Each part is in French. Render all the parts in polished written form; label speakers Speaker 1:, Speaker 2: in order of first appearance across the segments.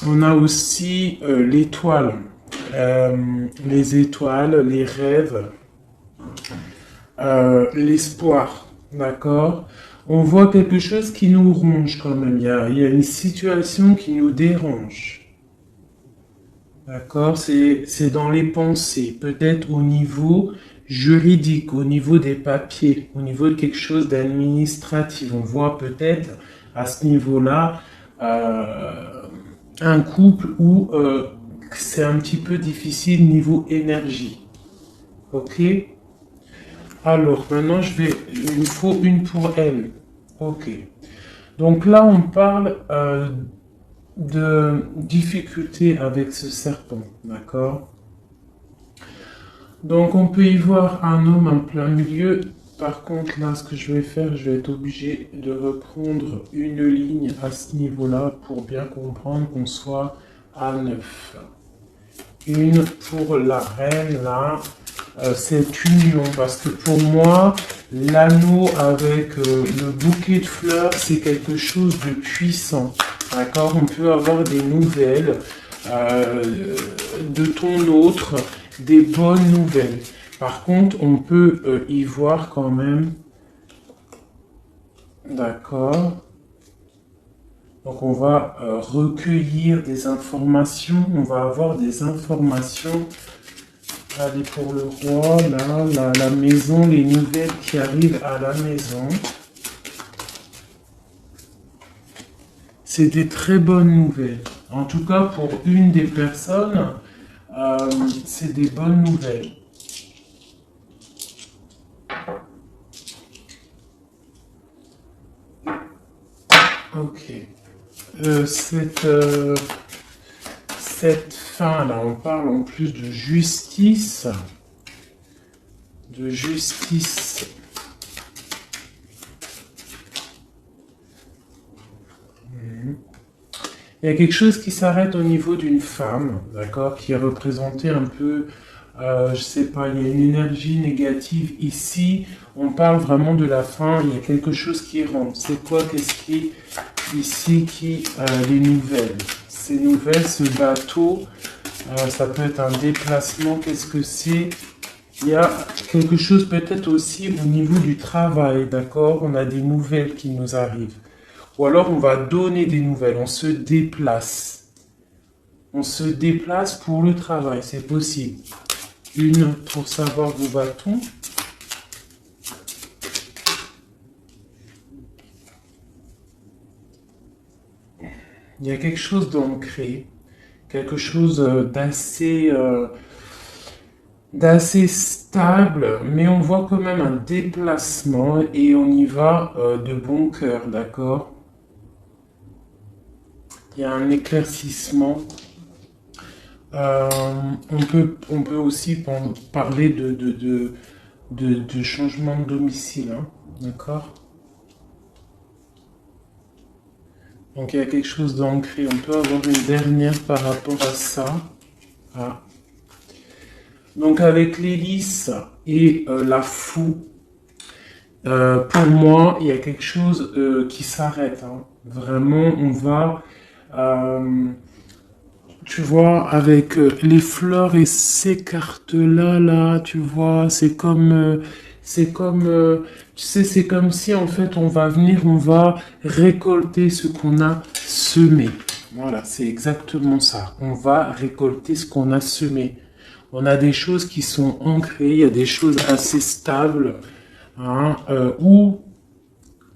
Speaker 1: On a aussi l'étoile, les étoiles, les rêves, l'espoir, d'accord? On voit quelque chose qui nous ronge quand même. Il y a une situation qui nous dérange. D'accord? C'est dans les pensées, peut-être au niveau juridique, au niveau des papiers, au niveau de quelque chose d'administratif. On voit peut-être à ce niveau-là un couple où c'est un petit peu difficile niveau énergie. Ok? Alors maintenant, il me faut une pour elle. Ok. Donc là, on parle de difficultés avec ce serpent, d'accord? Donc on peut y voir un homme en plein milieu. Par contre, là, ce que je vais faire, je vais être obligé de reprendre une ligne à ce niveau-là pour bien comprendre qu'on soit à 9. Une pour la reine, là, cette union, parce que pour moi, l'anneau avec le bouquet de fleurs, c'est quelque chose de puissant. D'accord? On peut avoir des nouvelles de ton autre, des bonnes nouvelles. Par contre, on peut y voir quand même. D'accord? Donc on va recueillir des informations, on va avoir des informations. Allez, pour le roi, là, la maison, les nouvelles qui arrivent à la maison. C'est des très bonnes nouvelles. En tout cas, pour une des personnes, c'est des bonnes nouvelles. Ok. Cette fin-là, on parle en plus de justice. De justice. Il y a quelque chose qui s'arrête au niveau d'une femme, d'accord, qui est représentée un peu, je sais pas, il y a une énergie négative ici. On parle vraiment de la fin. Il y a quelque chose qui rentre. C'est quoi, qu'est-ce qui ici qui les nouvelles? Ces nouvelles, ce bateau, ça peut être un déplacement. Qu'est-ce que c'est? Il y a quelque chose peut-être aussi au niveau du travail, d'accord? On a des nouvelles qui nous arrivent. Ou alors on va donner des nouvelles, on se déplace. On se déplace pour le travail, c'est possible. Une pour savoir où va-t-on. Il y a quelque chose d'ancré, quelque chose d'assez stable, mais on voit quand même un déplacement et on y va de bon cœur, d'accord? Il y a un éclaircissement. Euh, on peut aussi parler de changement de domicile, hein, d'accord? Donc il y a quelque chose d'ancré. On peut avoir une dernière par rapport à ça. Ah. Donc avec l'hélice et la foue, pour moi, il y a quelque chose qui s'arrête, hein. Vraiment, on va... euh, tu vois, avec les fleurs et ces cartes-là, là, tu vois, tu sais, c'est comme si en fait on va venir, on va récolter ce qu'on a semé. Voilà, c'est exactement ça. On va récolter ce qu'on a semé. On a des choses qui sont ancrées, il y a des choses assez stables, hein, ou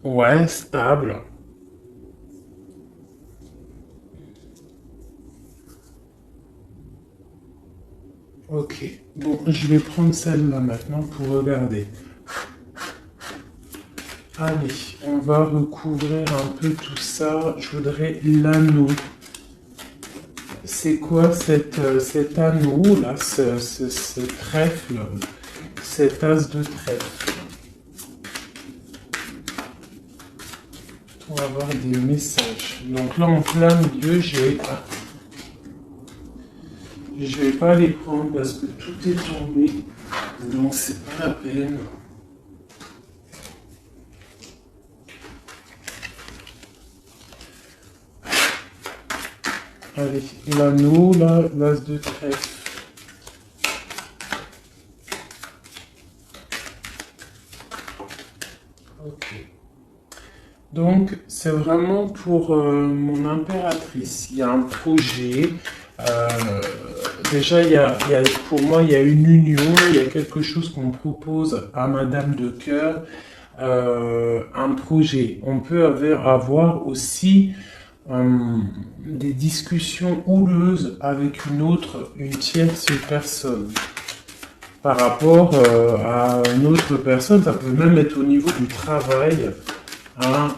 Speaker 1: ouais, stables. Ok, bon, je vais prendre celle-là maintenant pour regarder. Allez, on va recouvrir un peu tout ça. Je voudrais l'anneau. C'est quoi cet anneau là, ce trèfle, cet as de trèfle? On va avoir des messages. Donc là, en plein milieu, je vais pas les prendre parce que tout est tombé. Donc c'est pas la peine. Allez, l'anneau, là, l'as de trèfle. Ok. Donc, c'est vraiment pour mon impératrice. Il y a un projet. euh, Déjà, pour moi, il y a une union. Il y a quelque chose qu'on propose à Madame de Cœur. Un projet. On peut avoir aussi des discussions houleuses avec une tierce personne. Par rapport à une autre personne, ça peut même être au niveau du travail. Hein,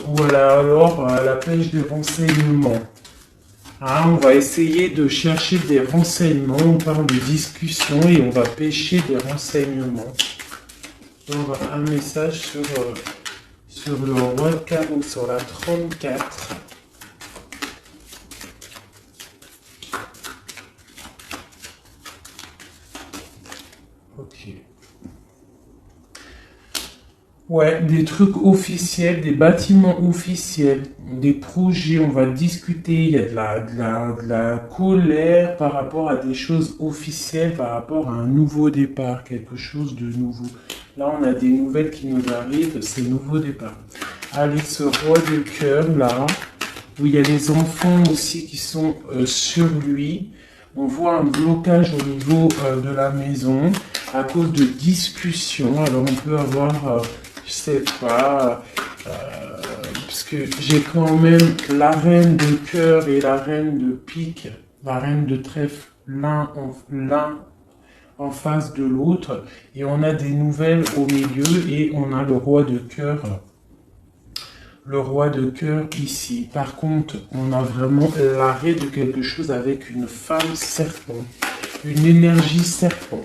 Speaker 1: ou alors à la pêche des renseignements. Hein, on va essayer de chercher des renseignements, on parle de discussion et on va pêcher des renseignements. Donc un message sur le roi de carreau, sur la 34. Ok. Ouais, des trucs officiels, des bâtiments officiels, des projets, on va discuter, il y a de la colère par rapport à des choses officielles, par rapport à un nouveau départ, quelque chose de nouveau. Là, on a des nouvelles qui nous arrivent, c'est nouveau départ. Allez, ce roi de cœur, là, où il y a les enfants aussi qui sont sur lui. On voit un blocage au niveau de la maison à cause de discussions. Alors, on peut avoir... je sais pas, parce que j'ai quand même la reine de cœur et la reine de pique, la reine de trèfle, l'un en face de l'autre, et on a des nouvelles au milieu, et on a le roi de cœur ici. Par contre, on a vraiment l'arrêt de quelque chose avec une femme serpent, une énergie serpent.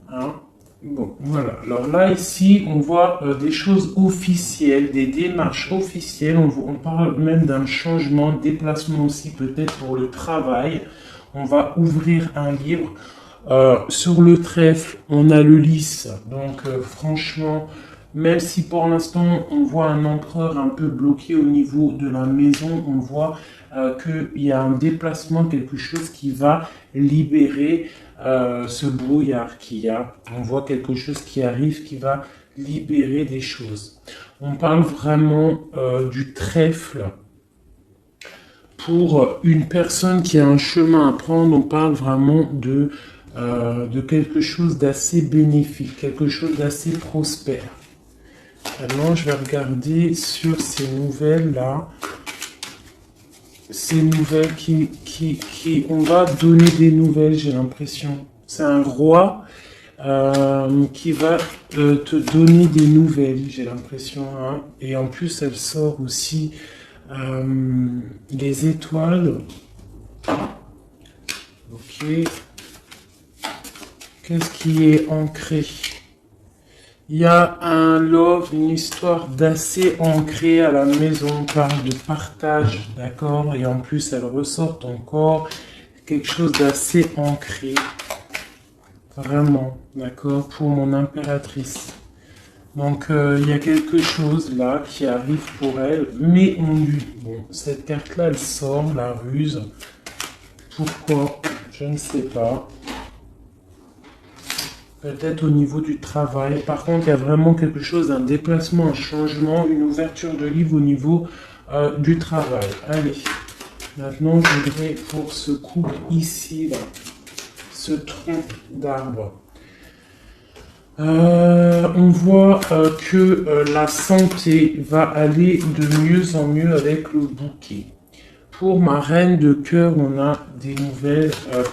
Speaker 1: Hein? Bon, voilà. Alors là, ici, on voit des choses officielles, des démarches officielles. On parle même d'un changement, de déplacement aussi, peut-être pour le travail. On va ouvrir un livre. Sur le trèfle, on a le lys. Donc, franchement, même si pour l'instant, on voit un empereur un peu bloqué au niveau de la maison, on voit qu'il y a un déplacement, quelque chose qui va libérer ce brouillard qu'il y a. On voit quelque chose qui arrive qui va libérer des choses. On parle vraiment du trèfle. Pour une personne qui a un chemin à prendre, on parle vraiment de quelque chose d'assez bénéfique, quelque chose d'assez prospère. Maintenant, je vais regarder sur ces nouvelles-là. Ces nouvelles on va donner des nouvelles, j'ai l'impression. C'est un roi qui va te donner des nouvelles, j'ai l'impression. Hein. Et en plus, elle sort aussi les étoiles. Ok. Qu'est-ce qui est ancré? Il y a un love, une histoire d'assez ancrée à la maison. On parle de partage, d'accord? Et en plus, elle ressort encore quelque chose d'assez ancré. Vraiment, d'accord? Pour mon impératrice. Donc, il y a quelque chose là qui arrive pour elle. Mais on lui... Bon, cette carte-là, elle sort, la ruse. Pourquoi? Je ne sais pas. Peut-être au niveau du travail. Par contre, il y a vraiment quelque chose, un déplacement, un changement, une ouverture de livre au niveau du travail. Allez, maintenant, je voudrais pour ce couple ici, là, ce tronc d'arbre. On voit que la santé va aller de mieux en mieux avec le bouquet. Pour ma reine de cœur, on a des nouvelles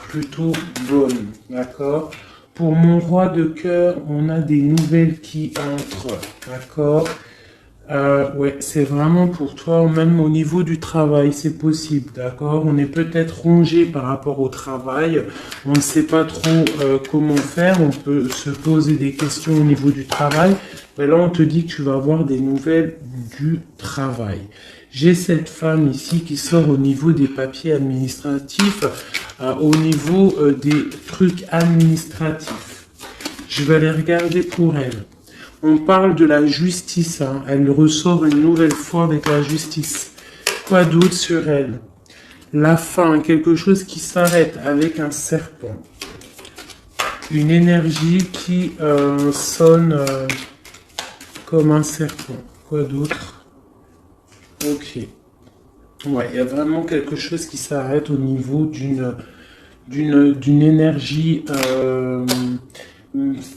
Speaker 1: plutôt bonnes, d'accord? Pour mon roi de cœur, on a des nouvelles qui entrent, d'accord? Ouais, c'est vraiment pour toi, même au niveau du travail, c'est possible, d'accord? On est peut-être rongé par rapport au travail, on ne sait pas trop comment faire, on peut se poser des questions au niveau du travail, mais là on te dit que tu vas avoir des nouvelles du travail. J'ai cette femme ici qui sort au niveau des papiers administratifs, au niveau des trucs administratifs. Je vais aller regarder pour elle. On parle de la justice, hein. Elle ressort une nouvelle fois avec la justice. Quoi d'autre sur elle? la fin, quelque chose qui s'arrête avec un serpent. Une énergie qui sonne comme un serpent. Quoi d'autre? Ok. Ouais, il y a vraiment quelque chose qui s'arrête au niveau d'une énergie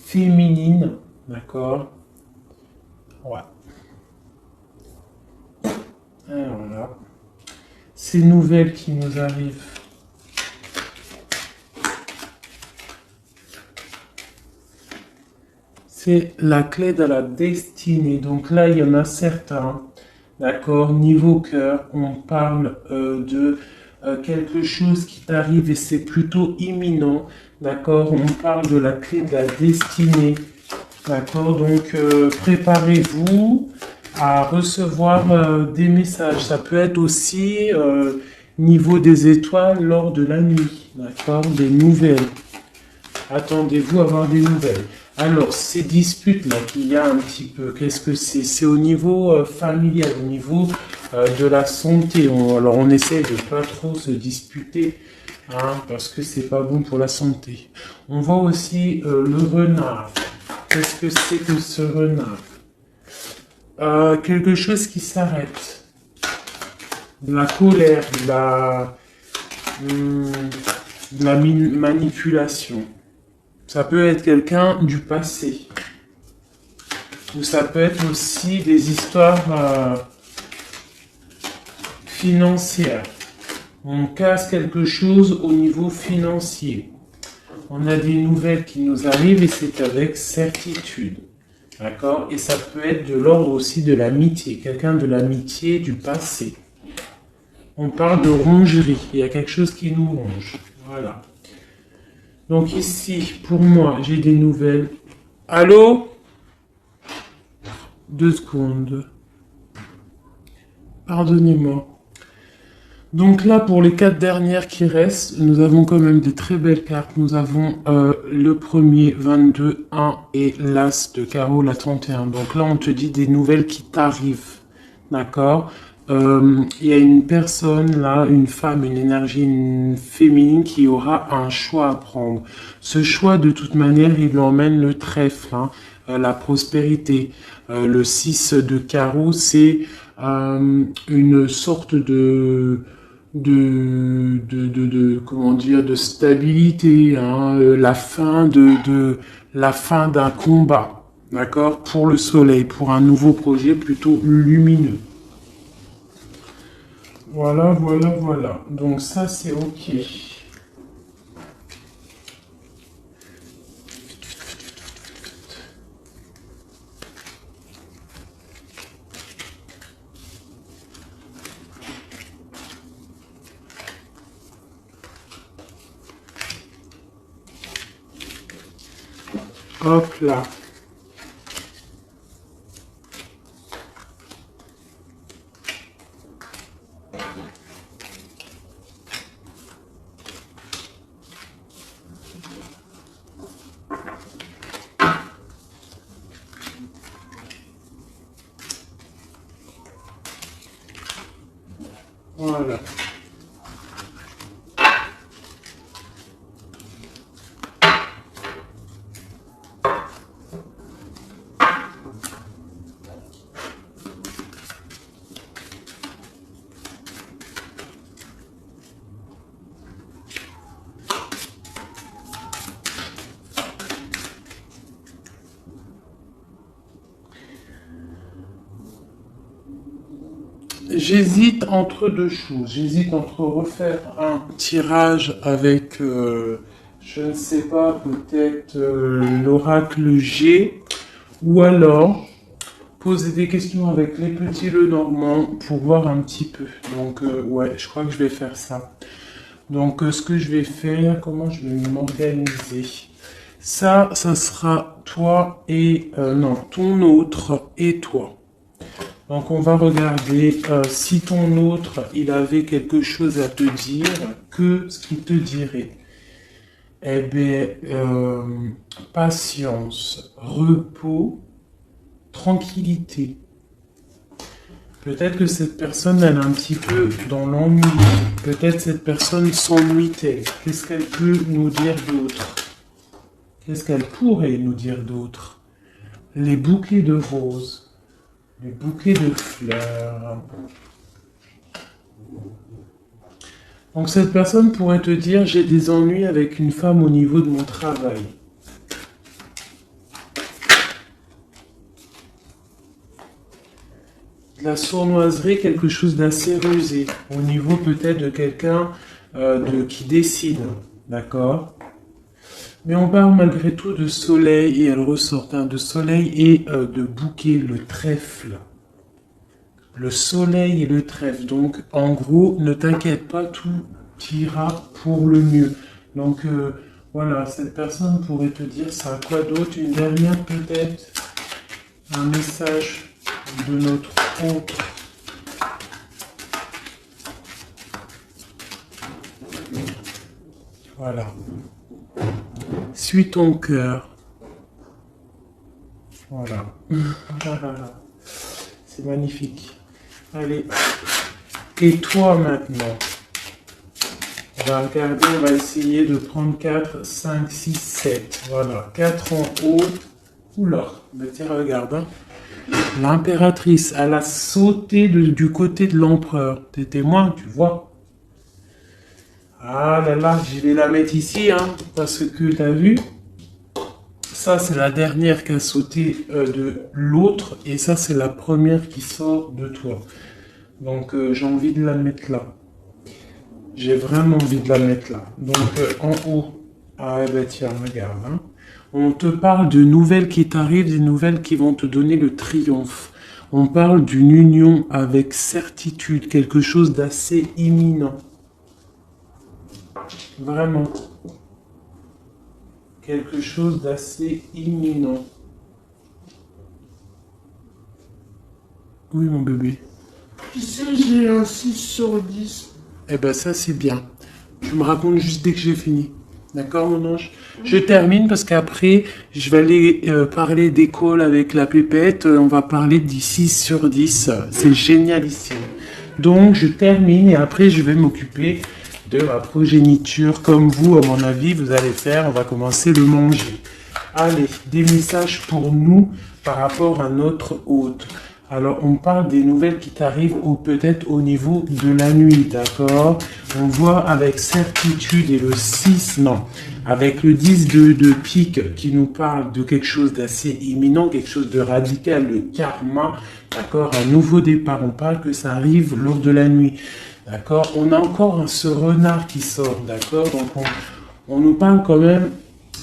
Speaker 1: féminine, d'accord? Ouais. Alors là, ces nouvelles qui nous arrivent. C'est la clé de la destinée. Donc là, il y en a certains. D'accord, niveau cœur, on parle de quelque chose qui t'arrive et c'est plutôt imminent. D'accord, on parle de la clé de la destinée. D'accord, donc préparez-vous à recevoir des messages. Ça peut être aussi niveau des étoiles lors de la nuit. D'accord, des nouvelles. Attendez-vous à avoir des nouvelles. Alors, ces disputes-là qu'il y a un petit peu, qu'est-ce que c'est? C'est au niveau familial, au niveau de la santé. Alors, on essaie de pas trop se disputer, hein, parce que c'est pas bon pour la santé. On voit aussi le renard. Qu'est-ce que c'est que ce renard? Quelque chose qui s'arrête. De la colère, de la manipulation. Ça peut être quelqu'un du passé. Ou ça peut être aussi des histoires financières. On casse quelque chose au niveau financier. On a des nouvelles qui nous arrivent et c'est avec certitude. D'accord? Et ça peut être de l'ordre aussi de l'amitié. Quelqu'un de l'amitié du passé. On parle de rongerie. Il y a quelque chose qui nous ronge. Voilà. Donc ici, pour moi, j'ai des nouvelles. Allô? 2 secondes. Pardonnez-moi. Donc là, pour les 4 dernières qui restent, nous avons quand même des très belles cartes. Nous avons le premier, 22, 1 et l'As de carreau, la 31. Donc là, on te dit des nouvelles qui t'arrivent. D'accord? Il y a une personne là, une femme, une énergie féminine qui aura un choix à prendre. Ce choix, de toute manière, il lui emmène le trèfle, hein, la prospérité. Le 6 de carreau, c'est une sorte comment dire, de stabilité, hein, la fin d'un combat, d'accord, pour le soleil, pour un nouveau projet plutôt lumineux. Voilà, voilà, voilà. Donc ça, c'est ok. Hop là. Voilà. J'hésite entre 2 choses. J'hésite entre refaire un tirage avec, je ne sais pas, peut-être l'oracle G, ou alors poser des questions avec les petits Lenormand pour voir un petit peu. Donc, ouais, je crois que je vais faire ça. Donc, ce que je vais faire, comment je vais m'organiser? Ça sera toi et... non, ton autre et toi. Donc on va regarder si ton autre, il avait quelque chose à te dire, que ce qu'il te dirait. Eh bien, patience, repos, tranquillité. Peut-être que cette personne, elle est un petit peu dans l'ennui. Peut-être cette personne s'ennuie-t-elle. Qu'est-ce qu'elle peut nous dire d'autre? Qu'est-ce qu'elle pourrait nous dire d'autre? Les bouquets de roses, les bouquets de fleurs. Donc cette personne pourrait te dire, j'ai des ennuis avec une femme au niveau de mon travail. La sournoiserie, quelque chose d'assez rusé, au niveau peut-être de quelqu'un qui décide, d'accord? Mais on parle malgré tout de soleil, et elle ressort, hein, de soleil et de bouquet, le trèfle. Le soleil et le trèfle. Donc, en gros, ne t'inquiète pas, tout ira pour le mieux. Donc, voilà, cette personne pourrait te dire ça. Quoi d'autre? Une dernière peut-être? Un message de notre hôte. Voilà. Suis ton cœur. Voilà. C'est magnifique. Allez. Et toi maintenant? On va regarder, on va essayer de prendre 4, 5, 6, 7. Voilà. 4 en haut. Oula. Mais tiens, regarde. Hein. L'impératrice, elle a sauté du côté de l'empereur. T'es témoin, tu vois? Ah là là, je vais la mettre ici, hein, parce que t'as vu? Ça, c'est la dernière qui a sauté de l'autre, et ça, c'est la première qui sort de toi. Donc, j'ai envie de la mettre là. J'ai vraiment envie de la mettre là. Donc, en haut. Ah, ben tiens, regarde. Hein. On te parle de nouvelles qui t'arrivent, des nouvelles qui vont te donner le triomphe. On parle d'une union avec certitude, quelque chose d'assez imminent. Vraiment. Quelque chose d'assez imminent. Oui, mon bébé.
Speaker 2: Tu sais, j'ai un 6 sur 10.
Speaker 1: Eh ben, ça, c'est bien. Tu me racontes juste dès que j'ai fini. D'accord, mon ange? Je termine parce qu'après, je vais aller parler d'école avec la pépette. On va parler du 6 sur 10. C'est génialissime. Donc, je termine et après, je vais m'occuper de ma progéniture. Comme vous, à mon avis, vous allez faire. On va commencer le manger. Allez, des messages pour nous par rapport à notre hôte. Alors, on parle des nouvelles qui t'arrivent ou peut-être au niveau de la nuit, d'accord? On voit avec certitude et le 6, non, avec le 10 de pique qui nous parle de quelque chose d'assez imminent, quelque chose de radical, le karma, d'accord? Un nouveau départ, on parle que ça arrive lors de la nuit, d'accord? On a encore ce renard qui sort, d'accord? Donc, on nous parle quand même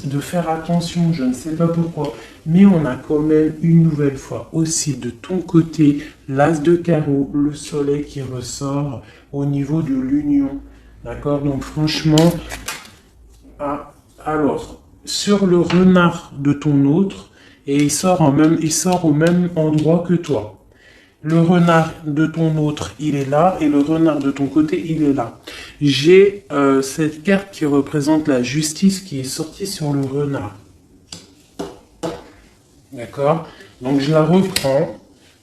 Speaker 1: de faire attention, je ne sais pas pourquoi, mais on a quand même une nouvelle fois aussi de ton côté l'as de carreau, le soleil qui ressort au niveau de l'union, d'accord? Donc franchement, alors sur le renard de ton autre, et il sort au même endroit que toi. Le renard de ton autre, il est là, et le renard de ton côté, il est là. J'ai cette carte qui représente la justice qui est sortie sur le renard. D'accord? Donc je la reprends,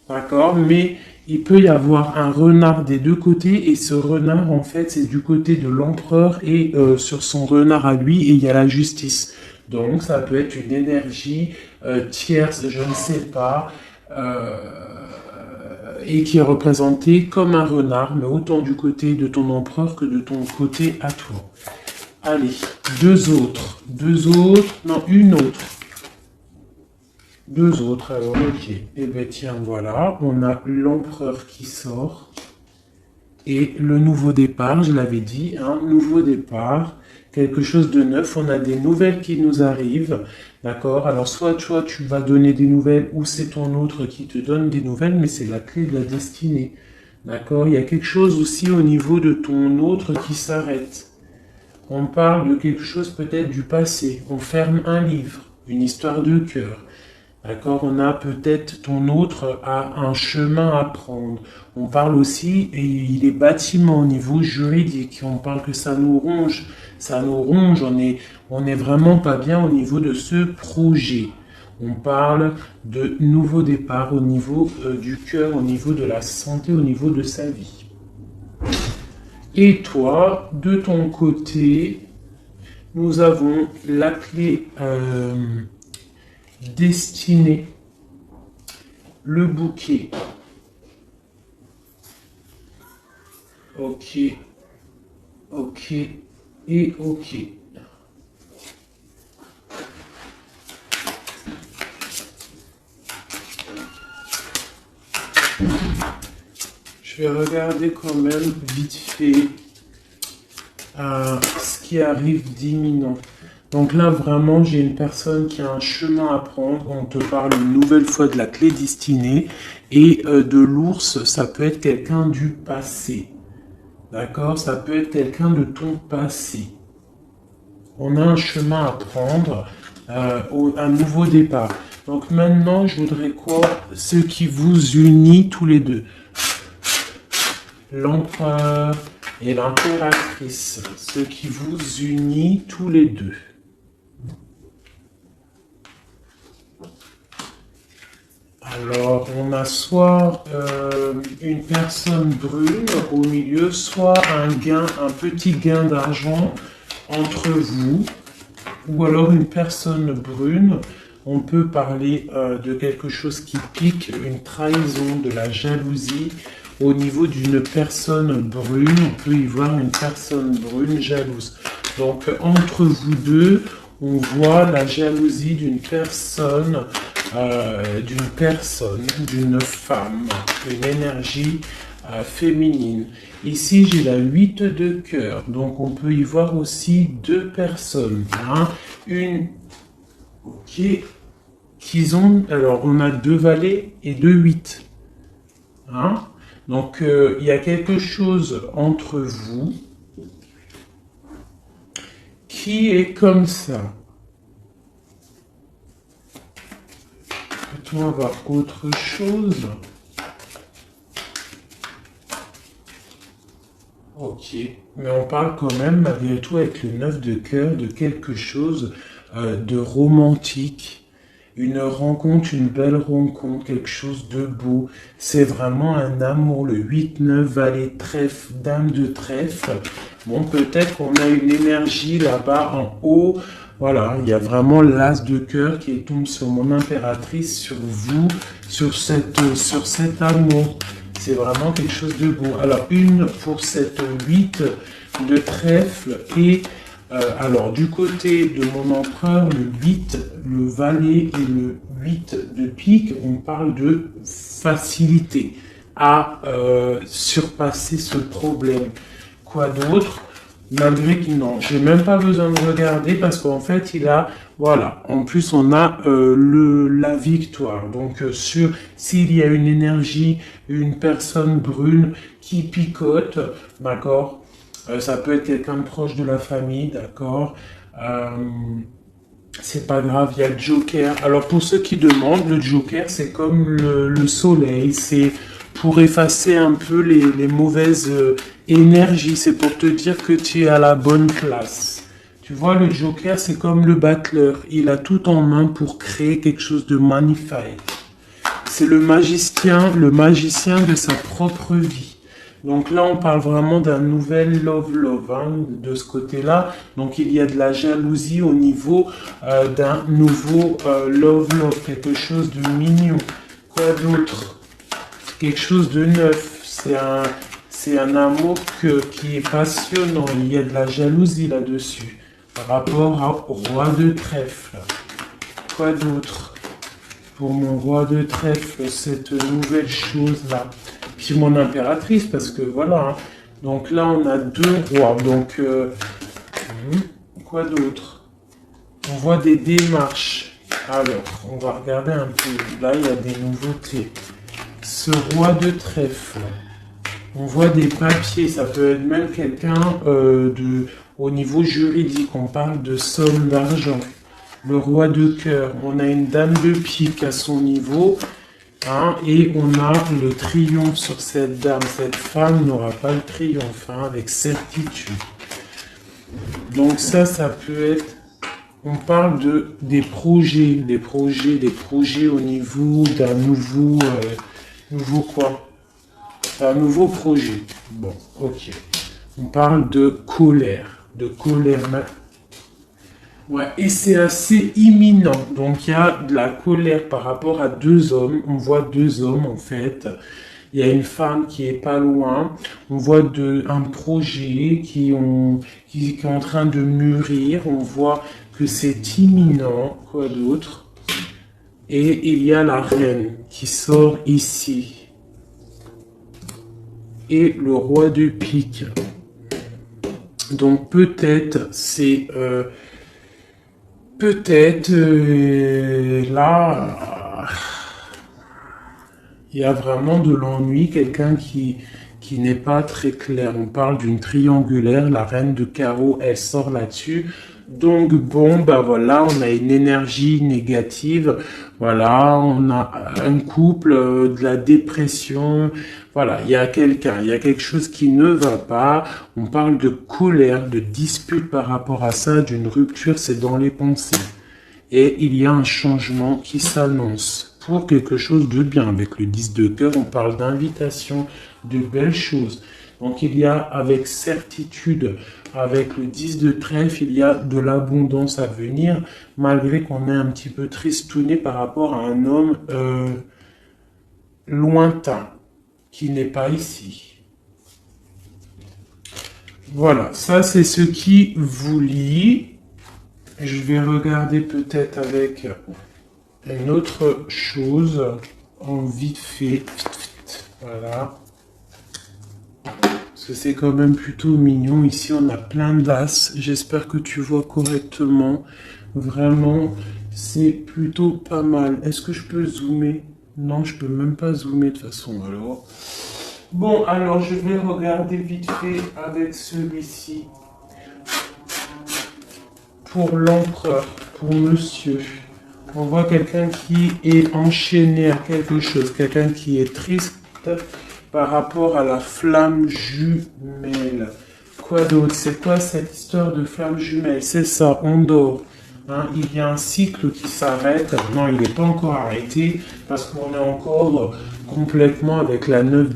Speaker 1: d'accord? Mais il peut y avoir un renard des deux côtés, et ce renard, en fait, c'est du côté de l'empereur, et sur son renard à lui, et il y a la justice. Donc ça peut être une énergie tierce, je ne sais pas, et qui est représenté comme un renard, mais autant du côté de ton empereur que de ton côté à toi. Allez, deux autres, non, une autre. Deux autres, alors ok. Eh bien tiens, voilà, on a l'empereur qui sort. Et le nouveau départ, je l'avais dit, un nouveau départ, quelque chose de neuf, on a des nouvelles qui nous arrivent, d'accord? Alors soit toi tu vas donner des nouvelles ou c'est ton autre qui te donne des nouvelles, mais c'est la clé de la destinée, d'accord? Il y a quelque chose aussi au niveau de ton autre qui s'arrête. On parle de quelque chose peut-être du passé, on ferme un livre, une histoire de cœur. D'accord, on a peut-être ton autre a un chemin à prendre. On parle aussi, et il est bâtiment au niveau juridique. On parle que ça nous ronge, on est vraiment pas bien au niveau de ce projet. On parle de nouveau départ au niveau du cœur, au niveau de la santé, au niveau de sa vie. Et toi, de ton côté, nous avons la clé destinée, le bouquet. Ok, ok et ok. Je vais regarder quand même vite fait ce qui arrive d'imminent. Donc là, vraiment, j'ai une personne qui a un chemin à prendre. On te parle une nouvelle fois de la clé destinée. Et de l'ours, ça peut être quelqu'un du passé. D'accord? Ça peut être quelqu'un de ton passé. On a un chemin à prendre, un nouveau départ. Donc maintenant, je voudrais quoi? Ce qui vous unit tous les deux. L'empereur et l'impératrice. Ce qui vous unit tous les deux. Alors, on a soit une personne brune au milieu, soit un petit gain d'argent entre vous, ou alors une personne brune. On peut parler de quelque chose qui pique, une trahison, de la jalousie. Au niveau d'une personne brune, on peut y voir une personne brune jalouse. Donc, entre vous deux, on voit la jalousie d'une personne, d'une femme, une énergie féminine. Ici, j'ai la 8 de cœur, donc on peut y voir aussi deux personnes. Hein. Une qui ont, alors on a deux valets et deux 8. Hein. Donc il y a quelque chose entre vous qui est comme ça. Peut-on avoir autre chose? Ok, mais on parle quand même malgré tout avec le 9 de cœur de quelque chose de romantique. Une rencontre, une belle rencontre, quelque chose de beau. C'est vraiment un amour. Le 8, 9, valet, trèfle, dame de trèfle. Bon, peut-être qu'on a une énergie là-bas en haut. Voilà, il y a vraiment l'as de cœur qui tombe sur mon impératrice, sur vous, sur cet amour. C'est vraiment quelque chose de beau. Alors, une pour cette 8 de trèfle et... alors, du côté de mon empereur, le 8, le valet et le 8 de pique, on parle de facilité à surpasser ce problème. Quoi d'autre? Malgré qu'il non, j'ai même pas besoin de regarder parce qu'en fait, il a, voilà, en plus on a la victoire. Donc, s'il y a une énergie, une personne brune qui picote, d'accord? Ça peut être quelqu'un de proche de la famille, d'accord. C'est pas grave, il y a le Joker. Alors pour ceux qui demandent, le Joker c'est comme le soleil, c'est pour effacer un peu les mauvaises énergies, c'est pour te dire que tu es à la bonne place. Tu vois, le Joker c'est comme le battleur, il a tout en main pour créer quelque chose de magnifique. C'est le magicien de sa propre vie. Donc là, on parle vraiment d'un nouvel love, hein, de ce côté-là. Donc il y a de la jalousie au niveau d'un nouveau love, quelque chose de mignon. Quoi d'autre? Quelque chose de neuf. C'est un amour qui est passionnant. Il y a de la jalousie là-dessus. Par rapport au roi de trèfle. Quoi d'autre? Pour mon roi de trèfle, cette nouvelle chose-là. Puis mon impératrice, parce que voilà. Hein. Donc là, on a deux rois. Donc, quoi d'autre? On voit des démarches. Alors, on va regarder un peu. Là, il y a des nouveautés. Ce roi de trèfle. On voit des papiers. Ça peut être même quelqu'un au niveau juridique. On parle de somme d'argent. Le roi de cœur. On a une dame de pique à son niveau. Hein, et on a le triomphe sur cette dame. Cette femme n'aura pas le triomphe, hein, avec certitude. Donc ça peut être on parle des projets au niveau d'un nouveau quoi? Un nouveau projet. Bon, ok. On parle de colère. Ouais, et c'est assez imminent. Donc il y a de la colère par rapport à deux hommes. On voit deux hommes en fait. Il y a une femme qui est pas loin. On voit un projet qui est en train de mûrir. On voit que c'est imminent. Quoi d'autre? Et il y a la reine qui sort ici. Et le roi de pique. Donc peut-être c'est... là, il y a vraiment de l'ennui, quelqu'un qui n'est pas très clair. On parle d'une triangulaire, la reine de carreau, elle sort là-dessus. Donc bon, bah voilà, on a une énergie négative. Voilà, on a un couple, de la dépression. Voilà, il y a quelque chose qui ne va pas. On parle de colère, de dispute par rapport à ça, d'une rupture, c'est dans les pensées. Et il y a un changement qui s'annonce pour quelque chose de bien. Avec le 10 de cœur, on parle d'invitation, de belles choses. Donc il y a avec certitude, avec le 10 de trèfle, il y a de l'abondance à venir, malgré qu'on est un petit peu tristouné par rapport à un homme lointain, qui n'est pas ici. Voilà, ça c'est ce qui vous lie. Je vais regarder peut-être avec une autre chose en vite fait. Voilà. Parce que c'est quand même plutôt mignon. Ici, on a plein d'as. J'espère que tu vois correctement. Vraiment, c'est plutôt pas mal. Est-ce que je peux zoomer? Non, je peux même pas zoomer de toute façon. Alors, bon, alors je vais regarder vite fait avec celui-ci. Pour l'empereur, pour monsieur. On voit quelqu'un qui est enchaîné à quelque chose. Quelqu'un qui est triste par rapport à la flamme jumelle. Quoi d'autre? C'est quoi cette histoire de flamme jumelle? C'est ça, on dort. Hein, il y a un cycle qui s'arrête. Non, il n'est pas encore arrêté parce qu'on est encore complètement avec la 9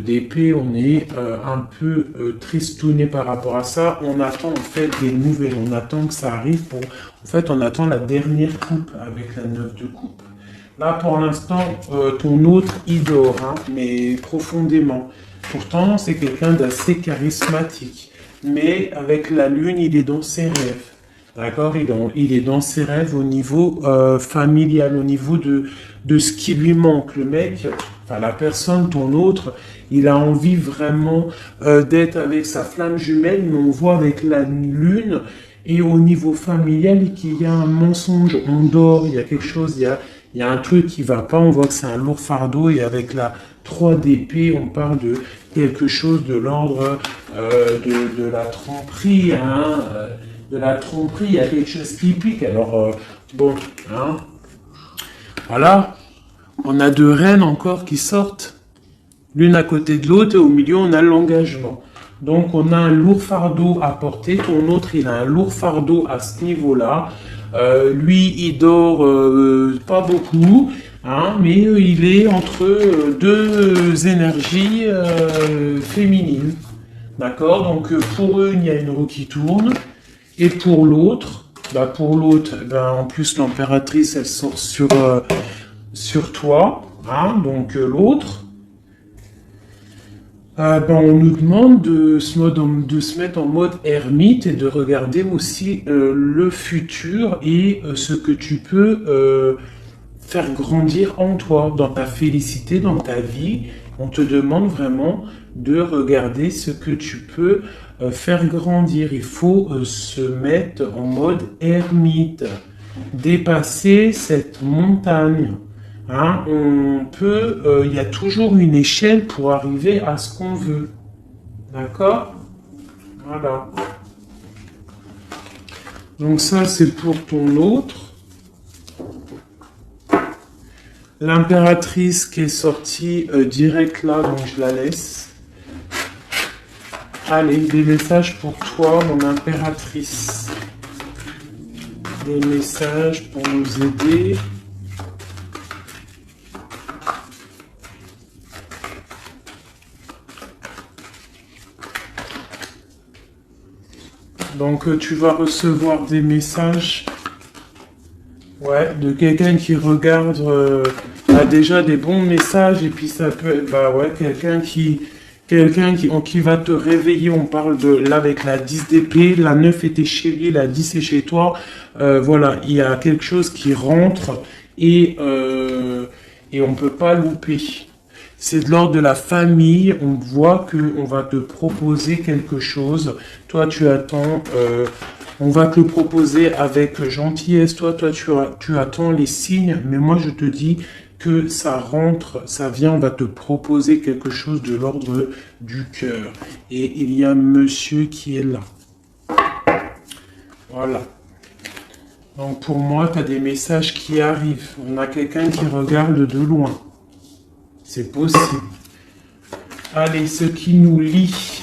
Speaker 1: d'épée. On est un peu tristouné par rapport à ça. On attend en fait des nouvelles. On attend que ça arrive. En fait, on attend la dernière coupe avec la 9 de coupe. Là, pour l'instant, ton autre, il dort, hein, mais profondément. Pourtant, c'est quelqu'un d'assez charismatique. Mais avec la lune, il est dans ses rêves. D'accord, il est dans ses rêves au niveau familial, au niveau de ce qui lui manque. Le mec, enfin la personne, ton autre, il a envie vraiment d'être avec sa flamme jumelle, mais on voit avec la lune et au niveau familial qu'il y a un mensonge. On dort, il y a quelque chose, il y a un truc qui va pas. On voit que c'est un lourd fardeau et avec la 3 d'épée, on parle de quelque chose de l'ordre de la tromperie, hein. De la tromperie, il y a quelque chose qui pique. Alors, bon, hein, voilà, on a deux reines encore qui sortent, l'une à côté de l'autre, et au milieu, on a l'engagement. Donc, on a un lourd fardeau à porter. Ton autre, il a un lourd fardeau à ce niveau-là. Lui, il dort pas beaucoup, hein, mais il est entre deux énergies féminines. D'accord? Donc, pour eux, il y a une roue qui tourne. Et pour l'autre, en plus l'impératrice, elle sort sur toi, hein, donc l'autre, on nous demande de se mettre en mode ermite et de regarder aussi le futur et ce que tu peux faire grandir en toi, dans ta félicité, dans ta vie. On te demande vraiment de regarder ce que tu peux faire grandir. Il faut se mettre en mode ermite, dépasser cette montagne. Hein, il y a toujours une échelle pour arriver à ce qu'on veut. D'accord? Voilà. Donc ça, c'est pour ton autre. L'impératrice qui est sortie direct là, donc je la laisse. Allez, des messages pour toi, mon impératrice. des messages pour nous aider. Donc tu vas recevoir des messages, ouais, de quelqu'un qui regarde, a déjà des bons messages, et puis ça peut être, bah ouais, qui va te réveiller. On parle de, là, avec la 10 d'épée, la 9 était chez lui, la 10 est chez toi. Voilà, il y a quelque chose qui rentre, et on peut pas louper. C'est de l'ordre de la famille. On voit qu'on va te proposer quelque chose. Toi, tu attends. On va te le proposer avec gentillesse. Toi, tu attends les signes. Mais moi, je te dis que ça rentre, ça vient. On va te proposer quelque chose de l'ordre du cœur. Et il y a monsieur qui est là. Voilà. Donc, pour moi, tu as des messages qui arrivent. On a quelqu'un qui regarde de loin. C'est possible. Allez, ce qui nous lie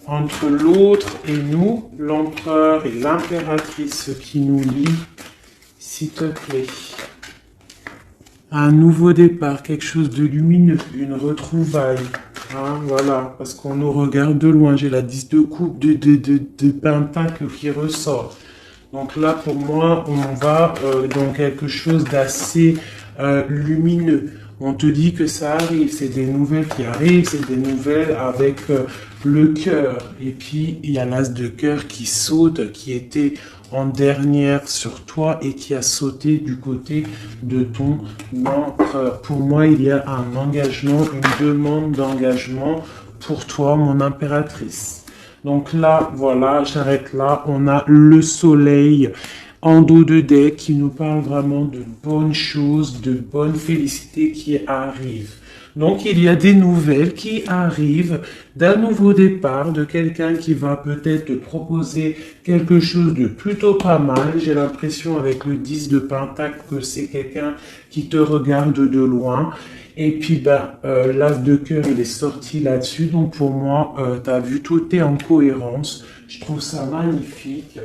Speaker 1: entre l'autre et nous, l'empereur et l'impératrice, ce qui nous lie, s'il te plaît. Un nouveau départ, quelque chose de lumineux, une retrouvaille. Hein, voilà, parce qu'on nous regarde de loin. J'ai la 10 de coupe, de pentacle qui ressort. Donc là, pour moi, on va dans quelque chose d'assez lumineux. On te dit que ça arrive, c'est des nouvelles qui arrivent, c'est des nouvelles avec le cœur. Et puis, il y a l'as de cœur qui saute, qui était en dernière sur toi et qui a sauté du côté de ton empereur. Pour moi, il y a un engagement, une demande d'engagement pour toi, mon impératrice. Donc là, voilà, j'arrête là. On a le soleil en dos de deck qui nous parle vraiment de bonnes choses, de bonnes félicités qui arrivent. Donc il y a des nouvelles qui arrivent d'un nouveau départ, de quelqu'un qui va peut-être te proposer quelque chose de plutôt pas mal. J'ai l'impression avec le 10 de pentacle que c'est quelqu'un qui te regarde de loin. Et puis l'as de cœur il est sorti là-dessus. Donc pour moi, tu as vu, tout est en cohérence. Je trouve ça magnifique.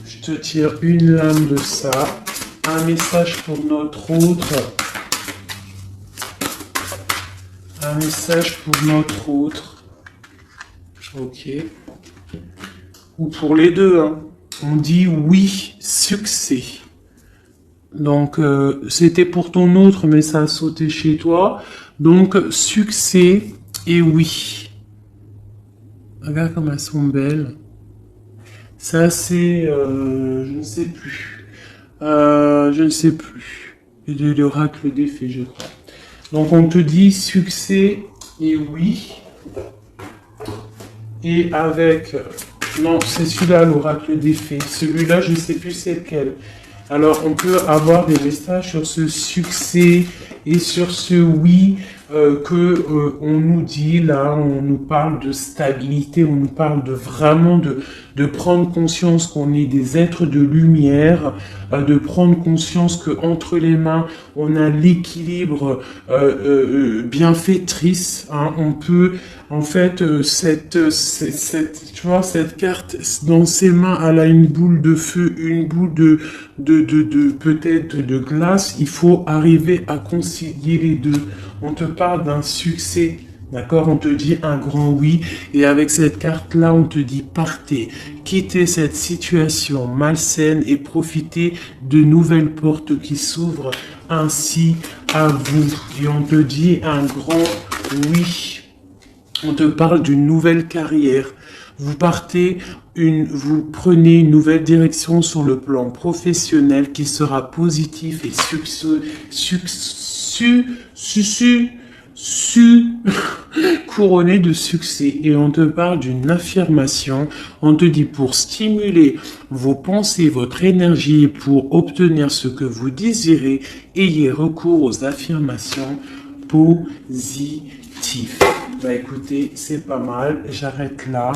Speaker 1: Je te tire une lame de ça. Un message pour notre autre. Un message pour notre autre. Ok. Ou pour les deux. Hein. On dit oui, succès. Donc, c'était pour ton autre, mais ça a sauté chez toi. Donc, succès et oui. Regarde comme elles sont belles. Ça, c'est... je ne sais plus. Je ne sais plus. De l'oracle des fées, je crois. Donc, on te dit succès et oui. Et avec... Non, c'est celui-là, l'oracle des fées. Celui-là, je ne sais plus c'est lequel. Alors, on peut avoir des messages sur ce succès et sur ce oui on nous dit, là, on nous parle de stabilité, on nous parle de vraiment de prendre conscience qu'on est des êtres de lumière, de prendre conscience que entre les mains, on a l'équilibre bienfaitrice. Hein, on peut, en fait, tu vois, cette carte, dans ses mains, elle a une boule de feu, une boule de peut-être de glace. Il faut arriver à concilier les deux. On te parle d'un succès, d'accord? On te dit un grand oui. Et avec cette carte-là, on te dit partez, quittez cette situation malsaine et profitez de nouvelles portes qui s'ouvrent ainsi à vous. Et on te dit un grand oui. On te parle d'une nouvelle carrière. Vous vous prenez une nouvelle direction sur le plan professionnel qui sera positif et couronné de succès. Et on te parle d'une affirmation. On te dit pour stimuler vos pensées, votre énergie, pour obtenir ce que vous désirez, ayez recours aux affirmations positives. Bah écoutez, c'est pas mal. J'arrête là.